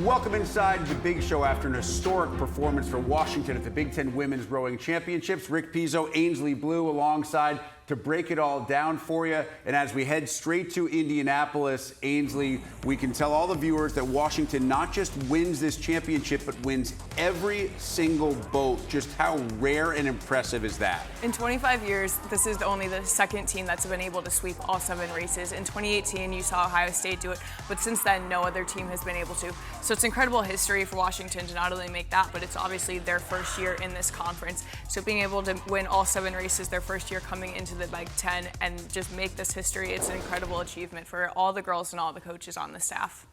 Welcome inside the big show after an historic performance for Washington at the Big Ten Women's Rowing Championships. Rick Pizzo, Ainsley Blue alongside to break it all down for you. And as we head straight to Indianapolis, Ainsley, we can tell all the viewers that Washington not just wins this championship, but wins every single boat. Just how rare and impressive is that? In 25 years, this is only the second team that's been able to sweep all 7 races. In 2018, you saw Ohio State do it, but since then, no other team has been able to. So it's incredible history for Washington to not only make that, but it's obviously their first year in this conference. So being able to win all 7 races their first year coming into the Big Ten and just make this history, it's an incredible achievement for all the girls and all the coaches on the staff.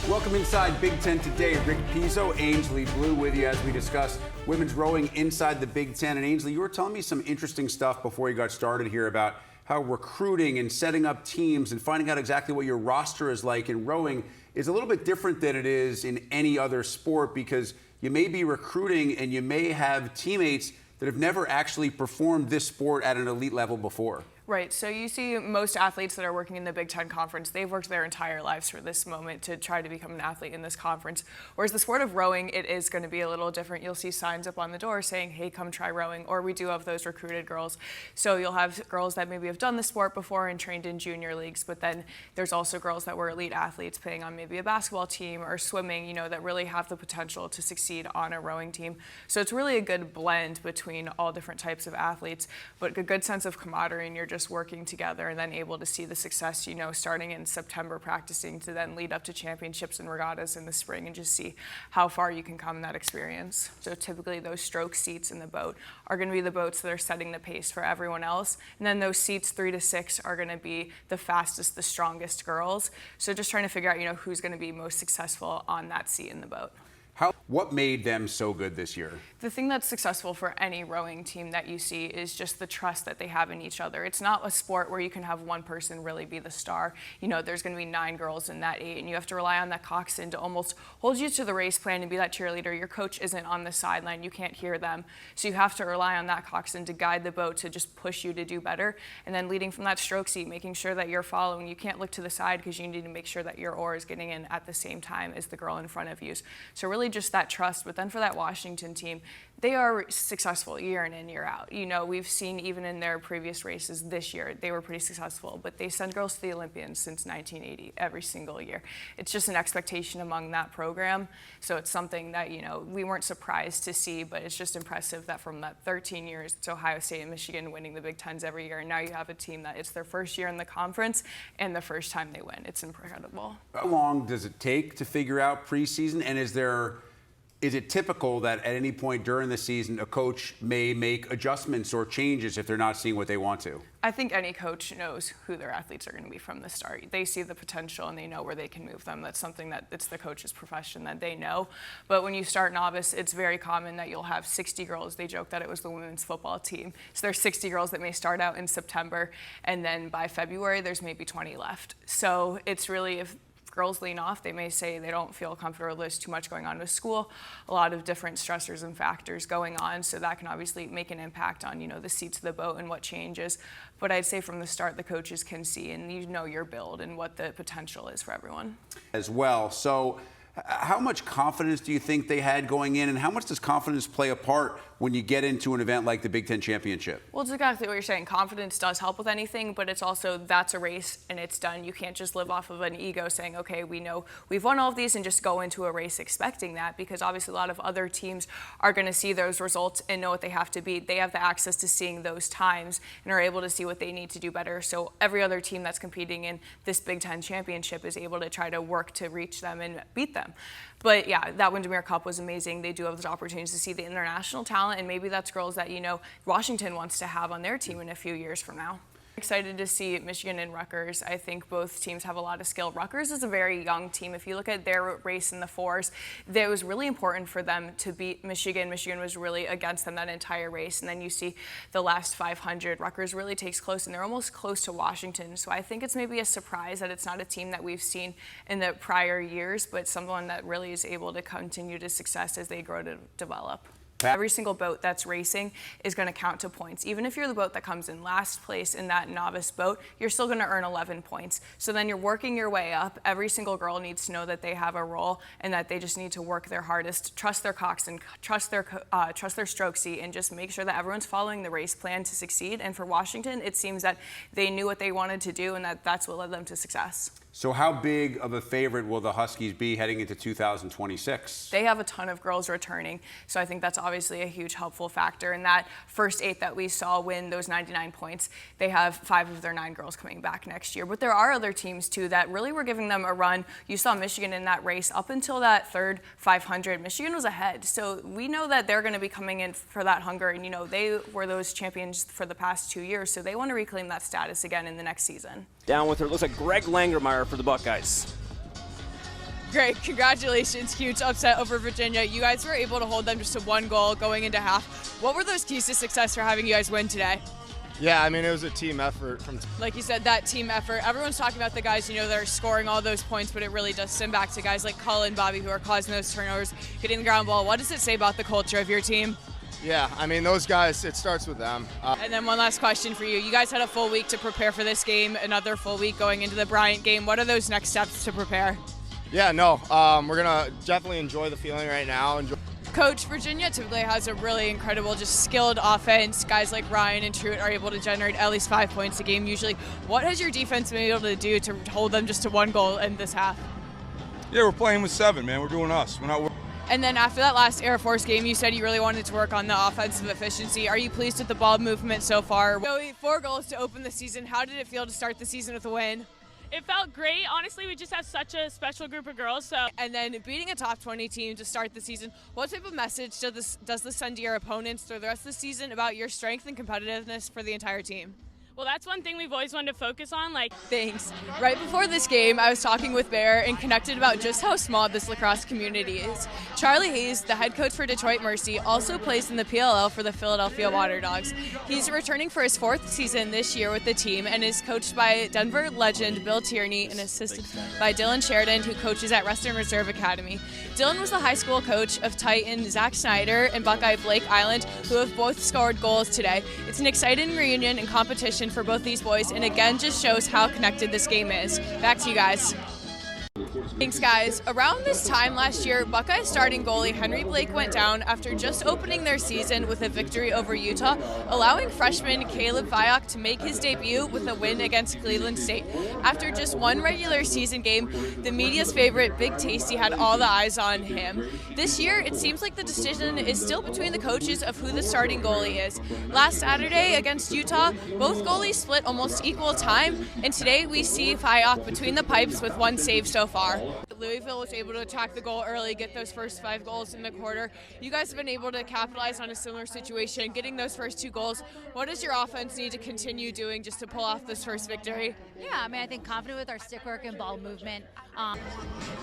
Welcome inside Big Ten today. Rick Pizzo, Ainsley Blue with you as we discuss women's rowing inside the Big Ten. And Ainsley, you were telling me some interesting stuff before you got started here about how recruiting and setting up teams and finding out exactly what your roster is like in rowing is a little bit different than it is in any other sport, because you may be recruiting and you may have teammates that have never actually performed this sport at an elite level before. Right, so you see most athletes that are working in the Big Ten Conference, they've worked their entire lives for this moment to try to become an athlete in this conference. Whereas the sport of rowing, it is going to be a little different. You'll see signs up on the door saying, hey, come try rowing, or we do have those recruited girls. So you'll have girls that maybe have done the sport before and trained in junior leagues, but then there's also girls that were elite athletes playing on maybe a basketball team or swimming, you know, that really have the potential to succeed on a rowing team. So it's really a good blend between all different types of athletes, but a good sense of camaraderie, and you're just working together and then able to see the success, you know, starting in September practicing to then lead up to championships and regattas in the spring and just see how far you can come in that experience. So typically those stroke seats in the boat are going to be the boats that are setting the pace for everyone else. And then those seats 3 to 6 are going to be the fastest, the strongest girls. So just trying to figure out, you know, who's going to be most successful on that seat in the boat. What made them so good this year? The thing that's successful for any rowing team that you see is just the trust that they have in each other. It's not a sport where you can have one person really be the star. You know, there's going to be 9 girls in that 8, and you have to rely on that coxswain to almost hold you to the race plan and be that cheerleader. Your coach isn't on the sideline. You can't hear them. So you have to rely on that coxswain to guide the boat, to just push you to do better. And then leading from that stroke seat, making sure that you're following. You can't look to the side because you need to make sure that your oar is getting in at the same time as the girl in front of you. So really just that trust. But then for that Washington team, they are successful year in and year out. You know, we've seen even in their previous races this year, they were pretty successful, but they send girls to the Olympians since 1980, every single year. It's just an expectation among that program. So it's something that, you know, we weren't surprised to see, but it's just impressive that from that 13 years, it's Ohio State and Michigan winning the Big Tens every year. And now you have a team that it's their first year in the conference and the first time they win. It's incredible. How long does it take to figure out preseason? And is it typical that at any point during the season, a coach may make adjustments or changes if they're not seeing what they want to? I think any coach knows who their athletes are going to be from the start. They see the potential and they know where they can move them. That's something that it's the coach's profession that they know. But when you start novice, it's very common that you'll have 60 girls. They joke that it was the women's football team. So there's 60 girls that may start out in September, and then by February, there's maybe 20 left. So it's really, if girls lean off, they may say they don't feel comfortable, there's too much going on with school, a lot of different stressors and factors going on, so that can obviously make an impact on, you know, the seats of the boat and what changes. But I'd say from the start, the coaches can see and you know your build and what the potential is for everyone. As well, so how much confidence do you think they had going in, and how much does confidence play a part when you get into an event like the Big Ten Championship? Well, it's exactly what you're saying. Confidence does help with anything, but it's also that's a race and it's done. You can't just live off of an ego saying, okay, we know we've won all of these and just go into a race expecting that, because obviously a lot of other teams are going to see those results and know what they have to beat. They have the access to seeing those times and are able to see what they need to do better. So every other team that's competing in this Big Ten Championship is able to try to work to reach them and beat them. But yeah, that Windermere Cup was amazing. They do have those opportunities to see the international talent, and maybe that's girls that, you know, Washington wants to have on their team in a few years from now. Excited to see Michigan and Rutgers. I think both teams have a lot of skill. Rutgers is a very young team. If you look at their race in the 4s, it was really important for them to beat Michigan. Michigan was really against them that entire race. And then you see the last 500, Rutgers really takes close, and they're almost close to Washington. So I think it's maybe a surprise that it's not a team that we've seen in the prior years, but someone that really is able to continue to success as they grow to develop. Every single boat that's racing is going to count to points. Even if you're the boat that comes in last place in that novice boat, you're still going to earn 11 points. So then you're working your way up. Every single girl needs to know that they have a role and that they just need to work their hardest, trust their coxswain, trust their stroke seat, and just make sure that everyone's following the race plan to succeed. And for Washington, it seems that they knew what they wanted to do, and that's what led them to success. So how big of a favorite will the Huskies be heading into 2026? They have a ton of girls returning, so I think that's obviously a huge helpful factor. In that first 8 that we saw win those 99 points, they have 5 of their 9 girls coming back next year. But there are other teams, too, that really were giving them a run. You saw Michigan in that race. Up until that third 500, Michigan was ahead. So we know that they're going to be coming in for that hunger, and, they were those champions for the past 2 years, so they want to reclaim that status again in the next season. Down with her, looks like Greg Langermeyer for the Buckeyes. Great, congratulations, huge upset over Virginia. You guys were able to hold them just to 1 goal going into half. What were those keys to success for having you guys win today? Yeah, it was a team effort. Like you said, that team effort. Everyone's talking about the guys, that are scoring all those points, but it really does stem back to guys like Cullen, Bobby, who are causing those turnovers, getting the ground ball. What does it say about the culture of your team? Yeah, those guys, it starts with them. And then one last question for you. You guys had a full week to prepare for this game, another full week going into the Bryant game. What are those next steps to prepare? Yeah, we're going to definitely enjoy the feeling right now. Coach, Virginia typically has a really incredible, just skilled offense. Guys like Ryan and Truitt are able to generate at least 5 points a game usually. What has your defense been able to do to hold them just to 1 goal in this half? Yeah, we're playing with 7, man. We're doing us. We're not. And then after that last Air Force game, you said you really wanted to work on the offensive efficiency. Are you pleased with the ball movement so far? So 4 goals to open the season. How did it feel to start the season with a win? It felt great. Honestly, we just have such a special group of girls. And then beating a top 20 team to start the season, what type of message does this send to your opponents through the rest of the season about your strength and competitiveness for the entire team? Well, that's one thing we've always wanted to focus on. Thanks. Right before this game, I was talking with Bear and connected about just how small this lacrosse community is. Charlie Hayes, the head coach for Detroit Mercy, also plays in the PLL for the Philadelphia Water Dogs. He's returning for his 4th season this year with the team and is coached by Denver legend Bill Tierney and assisted by Dylan Sheridan, who coaches at Western Reserve Academy. Dylan was the high school coach of Titan Zach Snyder and Buckeye Blake Island, who have both scored goals today. It's an exciting reunion and competition for both these boys, and again just shows how connected this game is. Back to you guys. Thanks, guys. Around this time last year, Buckeye starting goalie Henry Blake went down after just opening their season with a victory over Utah, allowing freshman Caleb Viok to make his debut with a win against Cleveland State. After just 1 regular season game, the media's favorite Big Tasty had all the eyes on him. This year, it seems like the decision is still between the coaches of who the starting goalie is. Last Saturday against Utah, both goalies split almost equal time, and today we see Viok between the pipes with 1 save so far. Louisville was able to attack the goal early, get those first 5 goals in the quarter. You guys have been able to capitalize on a similar situation, getting those first 2 goals. What does your offense need to continue doing just to pull off this first victory? Yeah, I think confident with our stick work and ball movement.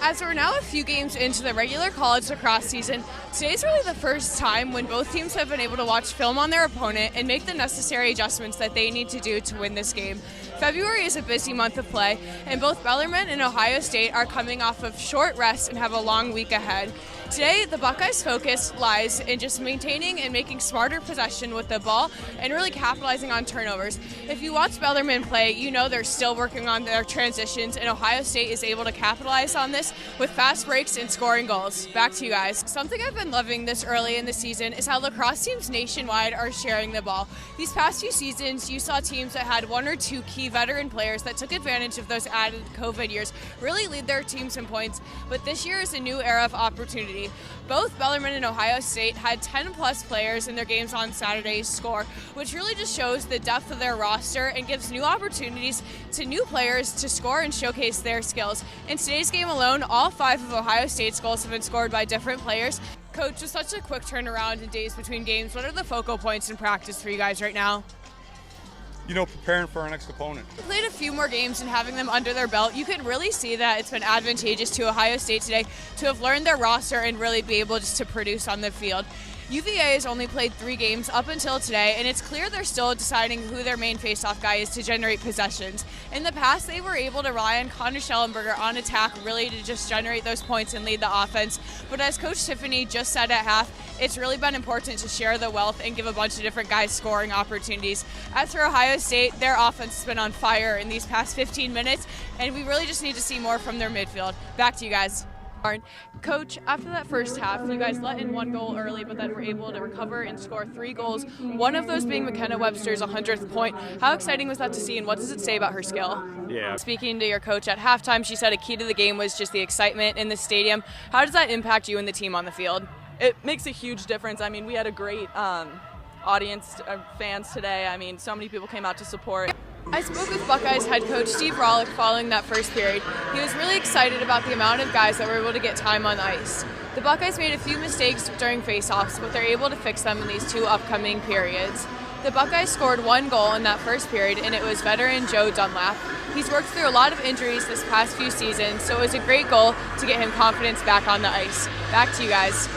As we're now a few games into the regular college lacrosse season, today's really the first time when both teams have been able to watch film on their opponent and make the necessary adjustments that they need to do to win this game. February is a busy month of play, and both Bellarmine and Ohio State are coming off of short rest and have a long week ahead. Today, the Buckeyes' focus lies in just maintaining and making smarter possession with the ball and really capitalizing on turnovers. If you watch Bellarmine play, you know they're still working on their transitions, and Ohio State is able to capitalize on this with fast breaks and scoring goals. Back to you guys. Something I've been loving this early in the season is how lacrosse teams nationwide are sharing the ball. These past few seasons, you saw teams that had 1 or 2 key veteran players that took advantage of those added COVID years really lead their teams in points, but this year is a new era of opportunity. Both Bellarmine and Ohio State had 10-plus players in their games on Saturday's score, which really just shows the depth of their roster and gives new opportunities to new players to score and showcase their skills. In today's game alone, all 5 of Ohio State's goals have been scored by different players. Coach, with such a quick turnaround in days between games, what are the focal points in practice for you guys right now? Preparing for our next opponent. Played a few more games and having them under their belt, you could really see that it's been advantageous to Ohio State today to have learned their roster and really be able just to produce on the field. UVA has only played 3 games up until today, and it's clear they're still deciding who their main faceoff guy is to generate possessions. In the past, they were able to rely on Connor Schellenberger on attack really to just generate those points and lead the offense. But as Coach Tiffany just said at half, it's really been important to share the wealth and give a bunch of different guys scoring opportunities. As for Ohio State, their offense has been on fire in these past 15 minutes, and we really just need to see more from their midfield. Back to you guys. Coach, after that first half, you guys let in 1 goal early, but then were able to recover and score 3 goals, one of those being McKenna Webster's 100th point. How exciting was that to see, and what does it say about her skill? Yeah. Speaking to your coach at halftime, she said a key to the game was just the excitement in the stadium. How does that impact you and the team on the field? It makes a huge difference. I mean, we had a great audience, fans today. I mean, so many people came out to support. I spoke with Buckeyes head coach Steve Rollick following that first period. He was really excited about the amount of guys that were able to get time on the ice. The Buckeyes made a few mistakes during faceoffs, but they're able to fix them in these 2 upcoming periods. The Buckeyes scored 1 goal in that first period, and it was veteran Joe Dunlap. He's worked through a lot of injuries this past few seasons, so it was a great goal to get him confidence back on the ice. Back to you guys.